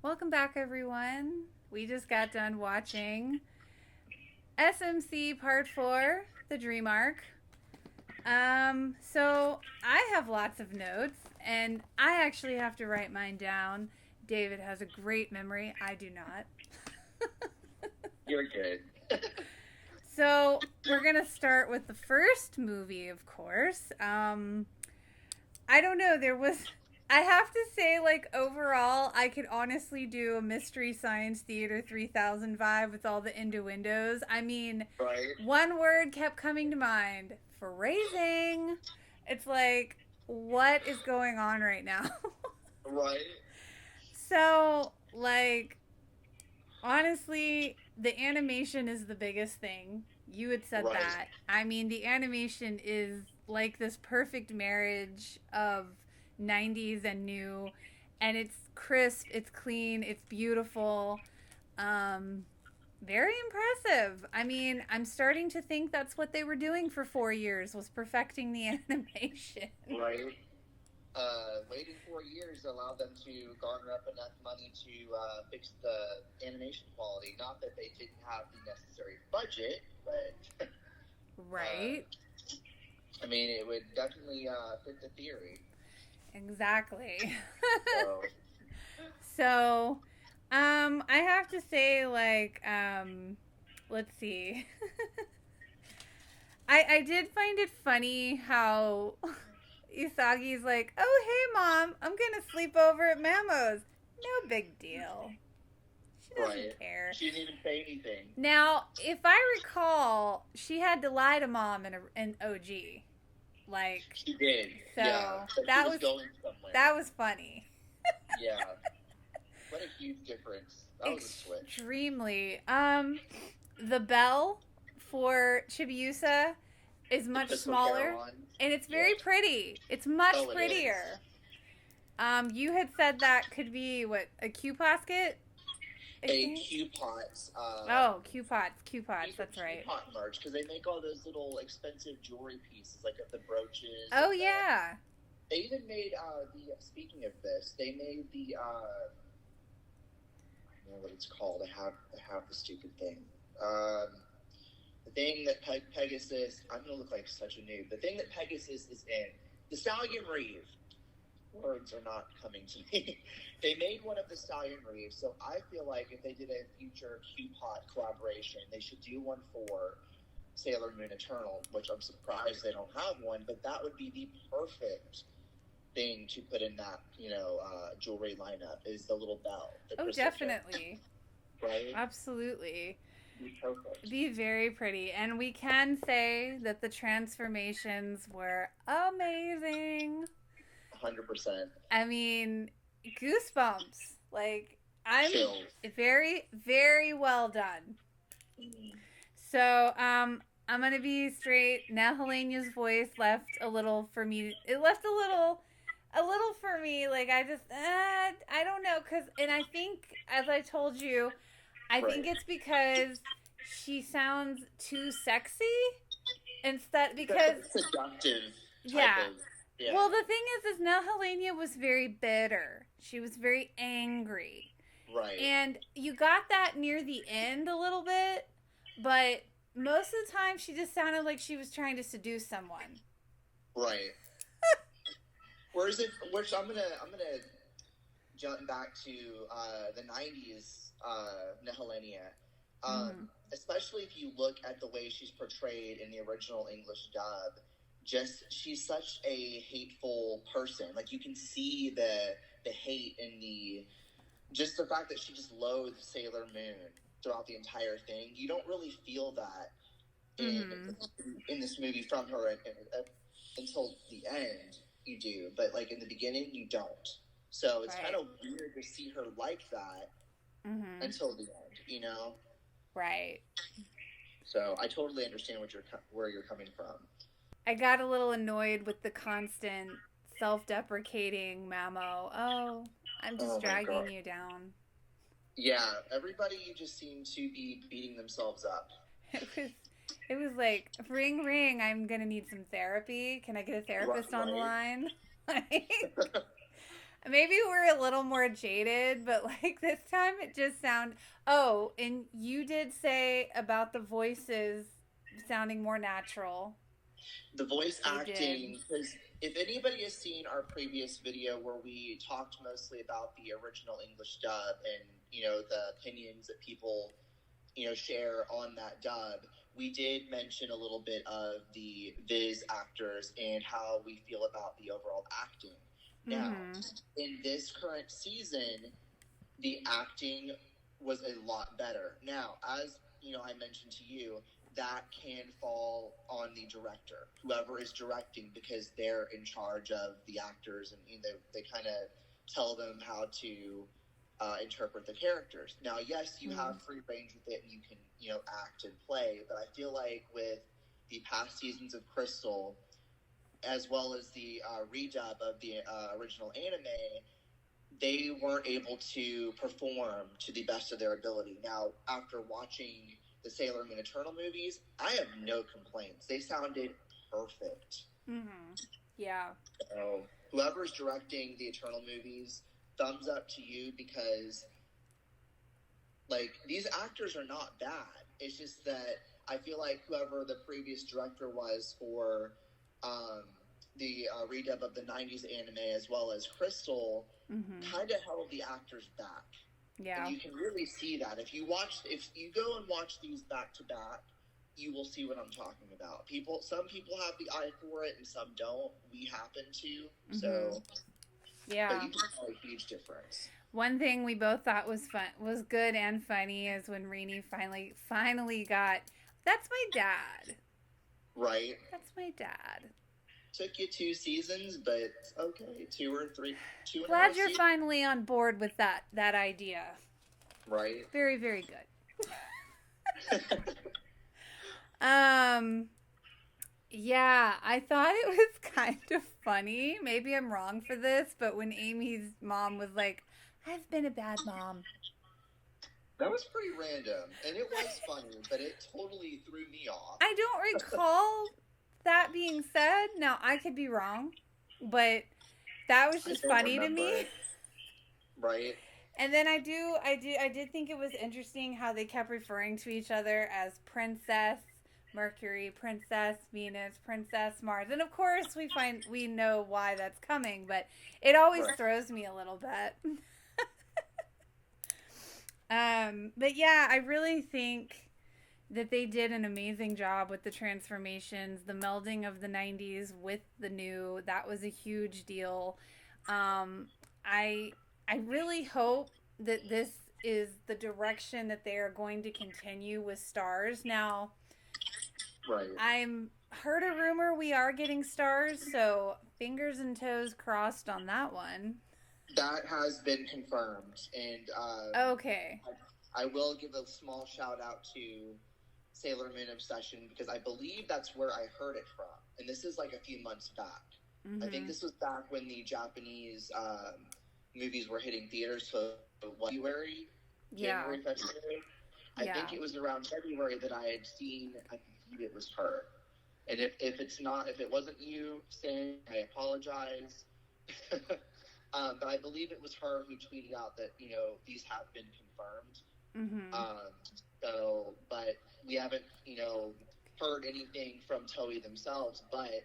Welcome back, everyone. We just got done watching SMC Part 4, The Dream Arc. So I have lots of notes, and I actually have to write mine down. David has a great memory. I do not. You're good. So we're going to start with the first movie, of course. I don't know. I have to say, like, overall, I could honestly do a Mystery Science Theater 3000 vibe with all the innuendos. I mean, Right. One word kept coming to mind. Phrasing. It's like, what is going on right now? Right. So, like, honestly, the animation is the biggest thing. You had said Right. that. I mean, the animation is like this perfect marriage of 90s and new, and it's crisp, it's clean, it's beautiful. Very impressive. I mean, I'm starting to think that's what they were doing for 4 years, was perfecting the animation. Right. Waiting 4 years allowed them to garner up enough money to fix the animation quality. Not that they didn't have the necessary budget, but Right. I mean, it would definitely fit the theory. Exactly. So, So, I have to say, like, let's see. I did find it funny how Isagi's like, oh, hey, Mom, I'm going to sleep over at Mamo's. No big deal. She doesn't care. She didn't even say anything. Now, if I recall, she had to lie to Mom in OG. Like, she did. So yeah. that was going somewhere. That was funny. Yeah. What a huge difference. That was a switch. Extremely. The bell for Chibiusa is much smaller, and it's very pretty. It's much prettier. You had said that could be what, a Q-Posket? Q-Pots. Q-Pots. That's right. Q-Pot merch, because they make all those little expensive jewelry pieces, like the brooches. Oh yeah. They even made speaking of this, they made the I don't know what it's called. I have the stupid thing. The thing that Pegasus. I'm gonna look like such a noob. The thing that Pegasus is in, the Stallion Reeve. Words are not coming to me. They made one of the Stallion Reeves, so I feel like if they did a future Q-Pot collaboration, they should do one for Sailor Moon Eternal, which I'm surprised they don't have one, but that would be the perfect thing to put in that, jewelry lineup, is the little bell. Oh, definitely. Right? Absolutely. Perfect. Be very pretty. And we can say that the transformations were amazing. 100%. I mean, goosebumps. Like, I'm Chills. very, very well done. Mm-hmm. So, I'm gonna be straight. Now Helena's voice left a little for me. It left a little for me. Like, I just, I don't know. And I think, as I told you, I think it's because she sounds too sexy instead, because seductive. Yeah. Well, the thing is now Helena was very bitter. She was very angry. Right. And you got that near the end a little bit, but most of the time she just sounded like she was trying to seduce someone. Right. Which I'm gonna jump back to the 90s Nehelenia. Especially if you look at the way she's portrayed in the original English dub. She's such a hateful person. Like, you can see the hate and the fact that she just loathes Sailor Moon throughout the entire thing. You don't really feel that in this movie from her until the end. You do, but like in the beginning, you don't. So it's kind of weird to see her like that until the end. Right. So I totally understand where you're coming from. I got a little annoyed with the constant self-deprecating Mamo. Oh, I'm just dragging you down. Yeah, everybody just seemed to be beating themselves up. It was like, ring, ring, I'm going to need some therapy. Can I get a therapist on the line? maybe we're a little more jaded, but like this time it just sounded. Oh, and you did say about the voices sounding more natural. The voice They did. acting, because if anybody has seen our previous video where we talked mostly about the original English dub and, the opinions that people, share on that dub, we did mention a little bit of the Viz actors and how we feel about the overall acting. Now, in this current season, the acting was a lot better. Now, as I mentioned to you, that can fall on the director, whoever is directing, because they're in charge of the actors, and they kind of tell them how to interpret the characters. Now, yes, you have free range with it, and you can act and play, but I feel like with the past seasons of Crystal, as well as the redub of the original anime, they weren't able to perform to the best of their ability. Now, after watching the Sailor Moon Eternal movies, I have no complaints. They sounded perfect. Yeah. So, whoever's directing the Eternal movies, thumbs up to you, because, like, these actors are not bad. It's just that I feel like whoever the previous director was for the redub of the 90s anime as well as Crystal kind of held the actors back. Yeah. And you can really see that. If you go and watch these back to back, you will see what I'm talking about. Some people have the eye for it and some don't. We happen to. So, yeah. But you can tell a huge difference. One thing we both thought was good and funny is when Rini finally got, "That's my dad." Right. That's my dad. Took you 2 seasons, but okay, 2 or 3. Glad you're finally on board with that idea. Right. Very, very good. Yeah, I thought it was kind of funny. Maybe I'm wrong for this, but when Amy's mom was like, "I've been a bad mom." That was pretty random, and it was funny, but it totally threw me off. I don't recall that being said. Now, I could be wrong, but that was just funny to me. Right. And then I did think it was interesting how they kept referring to each other as Princess Mercury, Princess Venus, Princess Mars. And of course we know why that's coming, but it always throws me a little bit. But yeah, I really think that they did an amazing job with the transformations, the melding of the 90s with the new. That was a huge deal. I really hope that this is the direction that they are going to continue with Stars. Now, I'm heard a rumor we are getting Stars, so fingers and toes crossed on that one. That has been confirmed, and okay. I will give a small shout out to Sailor Moon Obsession, because I believe that's where I heard it from, and this is like a few months back. I think this was back when the Japanese movies were hitting theaters, so January, February. I think it was around February that I had seen, I believe it was her. And if it wasn't you, Sam, I apologize. But I believe it was her who tweeted out that, these have been confirmed. But we haven't, heard anything from Toei themselves, but,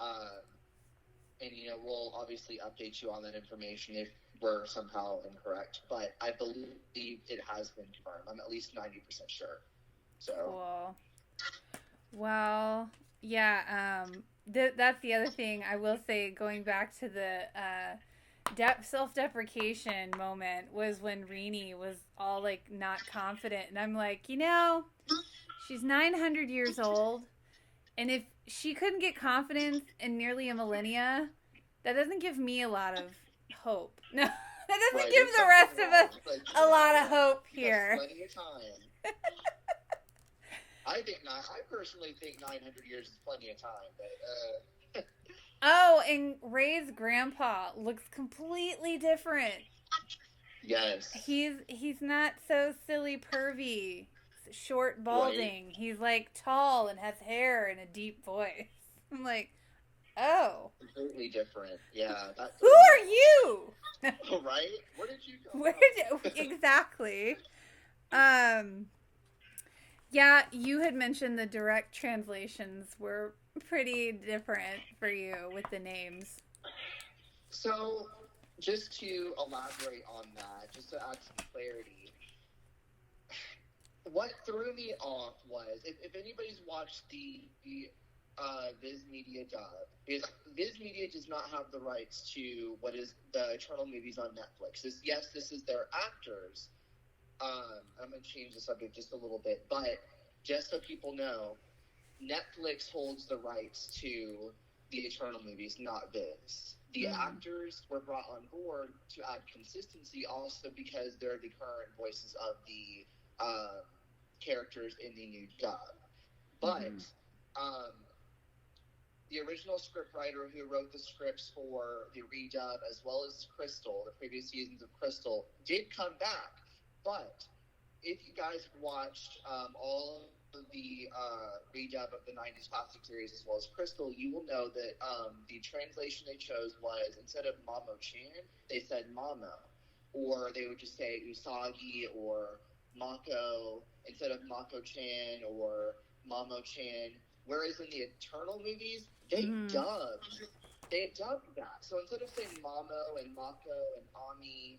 and, we'll obviously update you on that information if we're somehow incorrect, but I believe it has been confirmed. I'm at least 90% sure. So. Cool. Well, yeah, that's the other thing I will say, going back to the self-deprecation moment, was when Rini was all like not confident, and I'm like, she's 900 years old, and if she couldn't get confidence in nearly a millennia, that doesn't give me a lot of hope. No, that doesn't give the rest of us a lot of hope here. Plenty of time. I personally think 900 years is plenty of time, but Oh, and Ray's grandpa looks completely different. Yes. He's not so silly pervy, short, balding. Right. He's like tall and has hair and a deep voice. I'm like, Oh. Completely different. Yeah. That Who threw me are you? off. Right? Where did you come Where did exactly? Um yeah, you had mentioned the direct translations were pretty different for you with the names. So, just to elaborate on that, just to add some clarity, what threw me off was if anybody's watched the Viz Media dub, is Viz Media does not have the rights to what is the Eternal Movies on Netflix. This is their actors. I'm going to change the subject just a little bit, but just so people know, Netflix holds the rights to the Eternal Movies, not Viz. The actors were brought on board to add consistency, also because they're the current voices of the characters in the new dub. But the original scriptwriter who wrote the scripts for the redub, as well as Crystal, the previous seasons of Crystal, did come back. But if you guys watched all of the redub of the 90s classic series as well as Crystal, you will know that the translation they chose was, instead of Mamo-chan, they said Mamo. Or they would just say Usagi or Mako instead of Mako-chan or Mamo-chan. Whereas in the Eternal movies, they dubbed that. So instead of saying Mamo and Mako and Ami,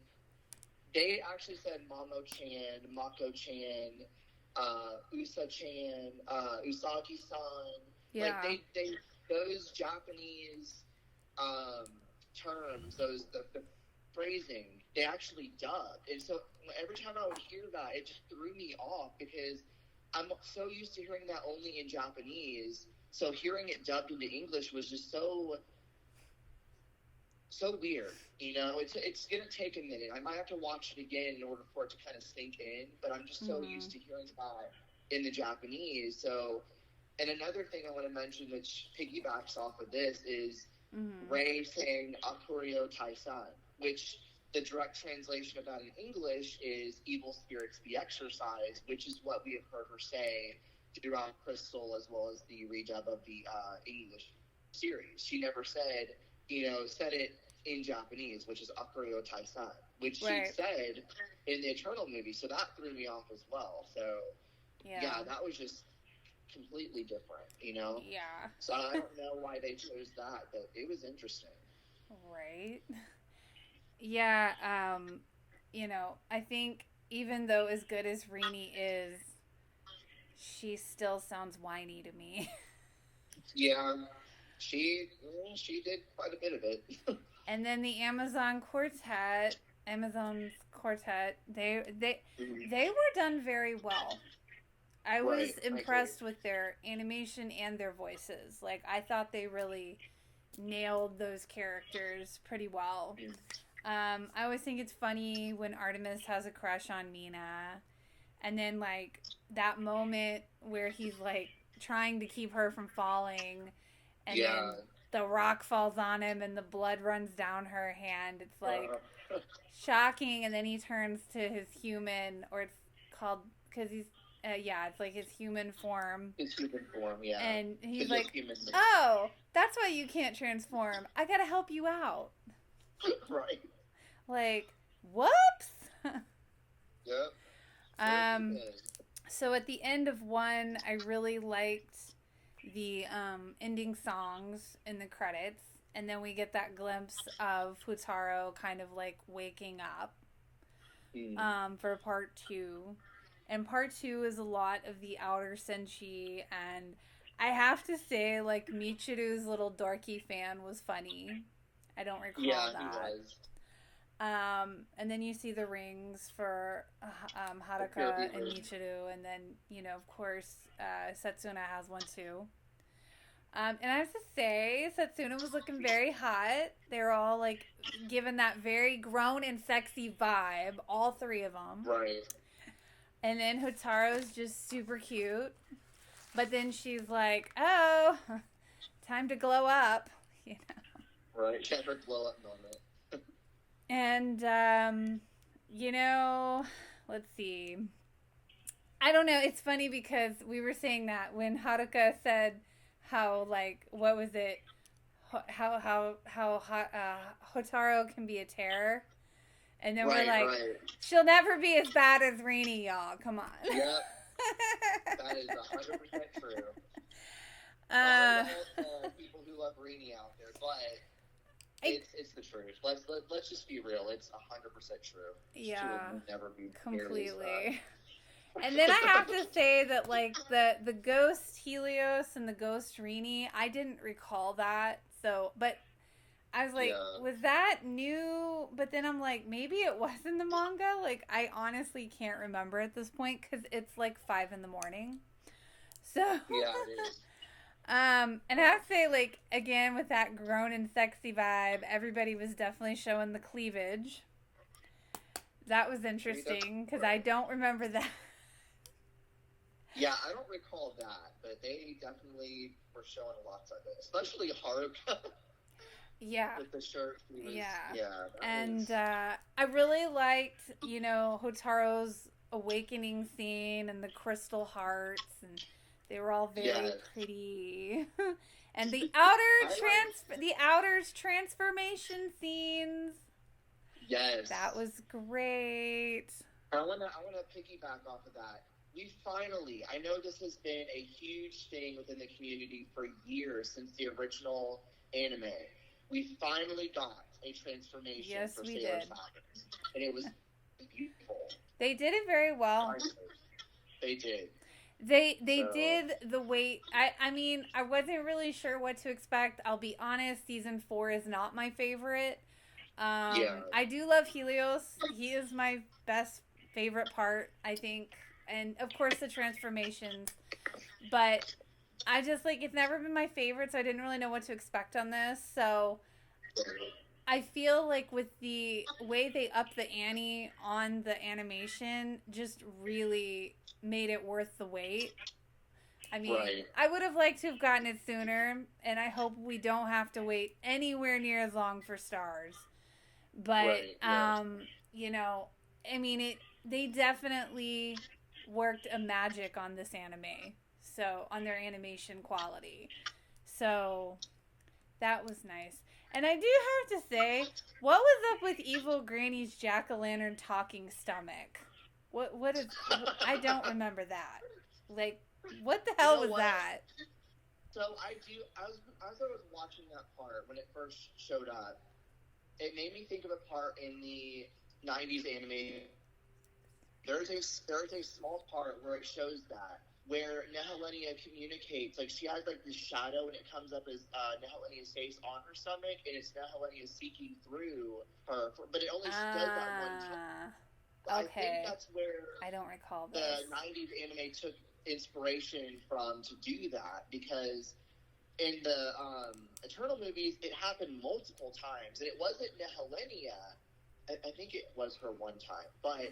they actually said Mamo-chan, Mako-chan, Usa-chan, Usagi-san. Yeah. Like they those Japanese terms, the phrasing, they actually dubbed. And so every time I would hear that, it just threw me off because I'm so used to hearing that only in Japanese. So hearing it dubbed into English was just so weird. You know, it's gonna take a minute. I might have to watch it again in order for it to kind of sink in. But I'm just so used to hearing that in the Japanese. So, and another thing I want to mention, which piggybacks off of this, is Rei saying "Akurio Taisan," which the direct translation of that in English is "evil spirits be exorcised," which is what we have heard her say throughout Crystal as well as the redub of the English series. She never said it in Japanese, which is Akurio Taisan, which she said in the Eternal movie. So that threw me off as well. So yeah, that was just completely different, Yeah. So I don't know why they chose that, but it was interesting. Right. Yeah, I think even though as good as Rini is, she still sounds whiny to me. Yeah, she did quite a bit of it. And then the Amazon's quartet, they were done very well. I was impressed with their animation and their voices. Like, I thought they really nailed those characters pretty well. I always think it's funny when Artemis has a crush on Mina, and then like that moment where he's like trying to keep her from falling, and then the rock falls on him and the blood runs down her hand. It's like shocking, and then he turns to his human, or it's called, because he's it's like his human form. His human form, yeah. And he's like, "Oh, that's why you can't transform. I gotta help you out." Right. Like, whoops. Yep. So at the end of one, I really liked the ending songs in the credits, and then we get that glimpse of Futaro kind of like waking up for part 2. And part 2 is a lot of the outer senshi, and I have to say, like, Michiru's little dorky fan was funny. I don't recall that. He was. And then you see the rings for Haruka and Michiru, and then, of course, Setsuna has one too. And I have to say, Setsuna was looking very hot. They were all, like, given that very grown and sexy vibe, all 3 of them. Right. And then Hotaro's just super cute. But then she's like, oh, time to glow up, Right, she had her glow up moment. And, let's see. I don't know. It's funny because we were saying that when Haruka said how, like, what was it? Hotaro can be a terror, and then Right, we're like, right. she'll never be as bad as Rainy, y'all. Come on. Yep. That is 100% true. Sorry to all people who love Rainy out there, but it's the truth. Let's just be real. It's 100% true. Yeah. She will never be completely. And then I have to say that, like, the ghost Helios and the ghost Rini, I didn't recall that. So, but I was like, was that new? But then I'm like, maybe it was in the manga. Like, I honestly can't remember at this point because it's like 5 a.m. So yeah, it is. And I have to say, like, again, with that grown and sexy vibe, everybody was definitely showing the cleavage. That was interesting because I don't remember that. Yeah, I don't recall that, but they definitely were showing lots of it, especially Haruka. Yeah. With the shirt. I really liked, Hotaro's awakening scene and the crystal hearts, and they were all very pretty. And the outer's transformation scenes. Yes. That was great. I wanna piggyback off of that. We finally, I know this has been a huge thing within the community for years since the original anime. We finally got a transformation for Sailor Falcon. And it was beautiful. They did it very well. They did. They did the wait. I mean, I wasn't really sure what to expect. I'll be honest, season 4 is not my favorite. I do love Helios. He is my favorite part, I think. And of course the transformations. But I just, like, it's never been my favorite, so I didn't really know what to expect on this. So I feel like with the way they upped the ante on the animation just really made it worth the wait. I mean, I would have liked to have gotten it sooner, and I hope we don't have to wait anywhere near as long for Stars. But, I mean, they definitely worked a magic on this anime. So, on their animation quality. So, that was nice. And I do have to say, what was up with Evil Granny's jack-o'-lantern talking stomach? What is... I don't remember that. Like, what the hell was that? So, as I was watching that part, when it first showed up, it made me think of a part in the 90s anime. There's a small part where it shows that, where Nehelenia communicates, like, she has, like, this shadow, and it comes up as Nehelenia's face on her stomach, and it's Nehelenia seeking through her, but it only does that one time. Okay. I think that's where I don't recall this. The 90s anime took inspiration from to do that, because in the Eternal movies, it happened multiple times, and it wasn't Nehelenia. I think it was her one time, but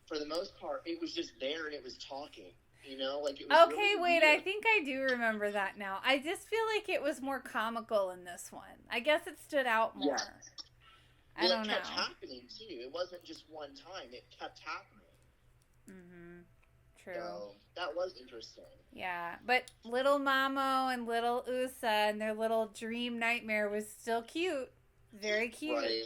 for the most part, it was just there, and it was talking. Like, it was really wait, weird. I think I do remember that now. I just feel like it was more comical in this one. I guess it stood out more. Yeah. I don't know. It kept happening, too. It wasn't just one time. It kept happening. Mm-hmm. True. So, that was interesting. Yeah, but little Mamo and little Usa and their little dream nightmare was still cute. Very cute. Right.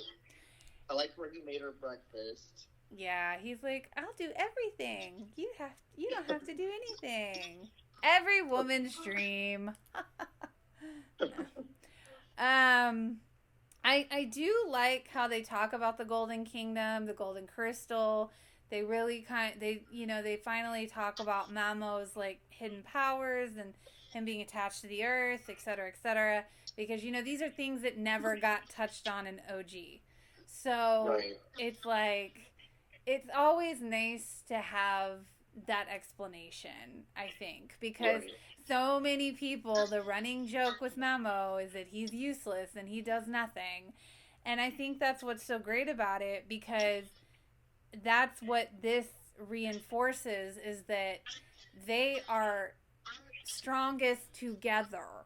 I liked where he made her breakfast. Yeah, he's like, I'll do everything. You don't have to do anything. Every woman's dream. I do like how they talk about the Golden Kingdom, the Golden Crystal. They really they finally talk about Mamo's, like, hidden powers and him being attached to the earth, etc., because these are things that never got touched on in OG. So it's like, it's always nice to have that explanation, I think, because so many people, the running joke with Mamo is that he's useless and he does nothing. And I think that's what's so great about it, because that's what this reinforces, is that they are strongest together.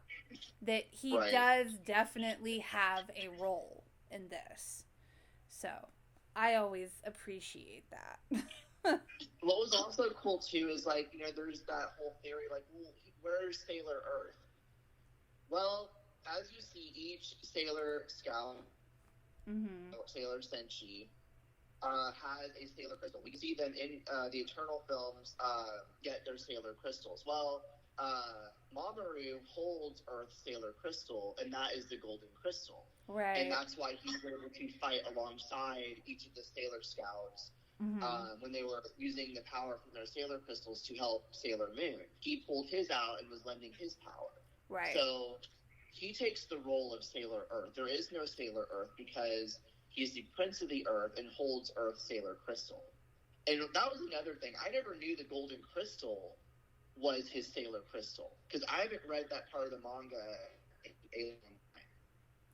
That he does definitely have a role in this. So, I always appreciate that. What was also cool, too, is, like, there's that whole theory, like, well, where's Sailor Earth? Well, as you see, each Sailor Scout, Mm-hmm. Sailor Senshi, has a Sailor Crystal. We can see them in the Eternal films get their Sailor Crystals. Well, Mamoru holds Earth's Sailor Crystal, and that is the Golden Crystal. Right. And that's why he's able to fight alongside each of the Sailor Scouts when they were using the power from their Sailor Crystals to help Sailor Moon. He pulled his out and was lending his power. Right. So he takes the role of Sailor Earth. There is no Sailor Earth because he's the Prince of the Earth and holds Earth's Sailor Crystal. And that was another thing. I never knew the Golden Crystal was his Sailor Crystal because I haven't read that part of the manga in a long time.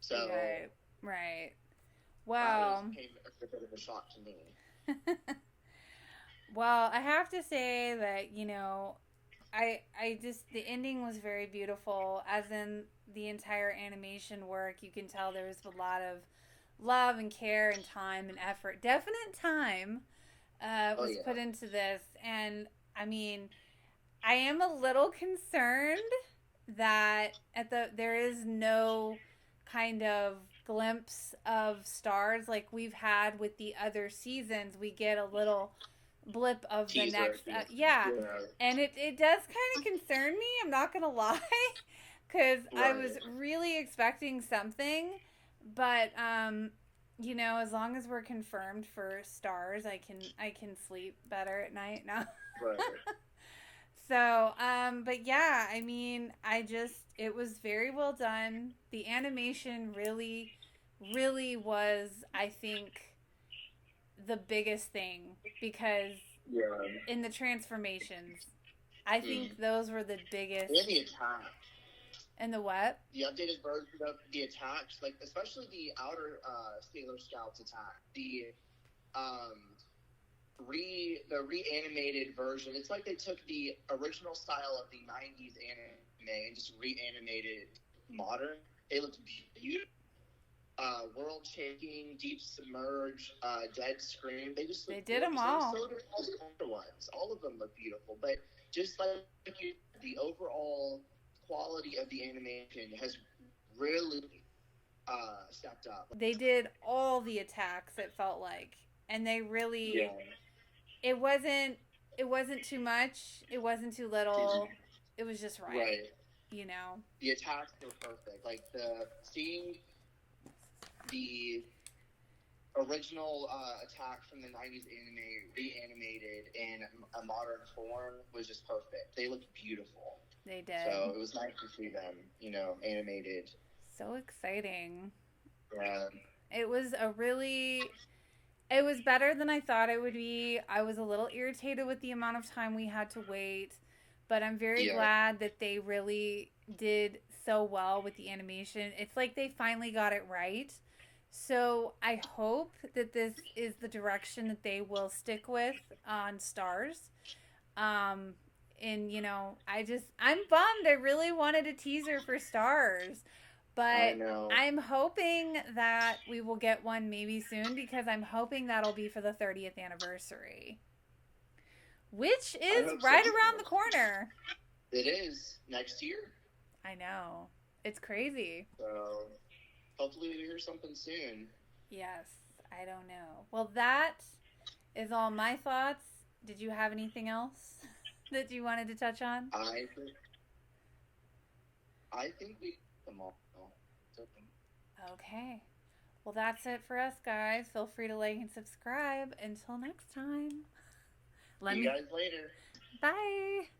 So right. Well, that came a bit of a shock to me. Well, I have to say that, you know, I just, the ending was very beautiful. As in the entire animation work, you can tell there was a lot of love and care and time and effort. Definite time was put into this. And I mean, I am a little concerned that there is no kind of glimpse of stars like we've had with the other seasons. We get a little blip of the next and it does kind of concern me, I'm not gonna lie, because I was really expecting something, but you know, as long as we're confirmed for stars, I can sleep better at night now. So but yeah, I mean, it was very well done. The animation really was, I think, the biggest thing, because in the transformations, I think those were the biggest. And the attack. And the what? The updated version of the attacks, like especially the outer Sailor Scouts attack. The reanimated version. It's like they took the original style of the 90s anime and just reanimated modern. They looked beautiful. World shaking, deep submerge, dead scream. They did them all. So did all the other ones. All of them look beautiful, but just like the overall quality of the animation has really stepped up. They did all the attacks, it felt like, and they really. It wasn't too much. It wasn't too little. It was just right. You know. The attacks were perfect. Like seeing the original attack from the 90s anime reanimated in a modern form was just perfect. They looked beautiful. They did. So it was nice to see them, you know, animated. So exciting. Yeah. It was better than I thought it would be. I was a little irritated with the amount of time we had to wait, but I'm very glad that they really did so well with the animation. It's like they finally got it right. So I hope that this is the direction that they will stick with on Stars. And, you know, I'm bummed. I really wanted a teaser for Stars. But I'm hoping that we will get one maybe soon, because I'm hoping that'll be for the 30th anniversary, which is right around the corner. It is next year. I know. It's crazy. So hopefully we hear something soon. Yes. I don't know. Well, that is all my thoughts. Did you have anything else that you wanted to touch on? I think we them all. Okay. Well, that's it for us, guys. Feel free to like and subscribe. Until next time. See you guys later. Bye.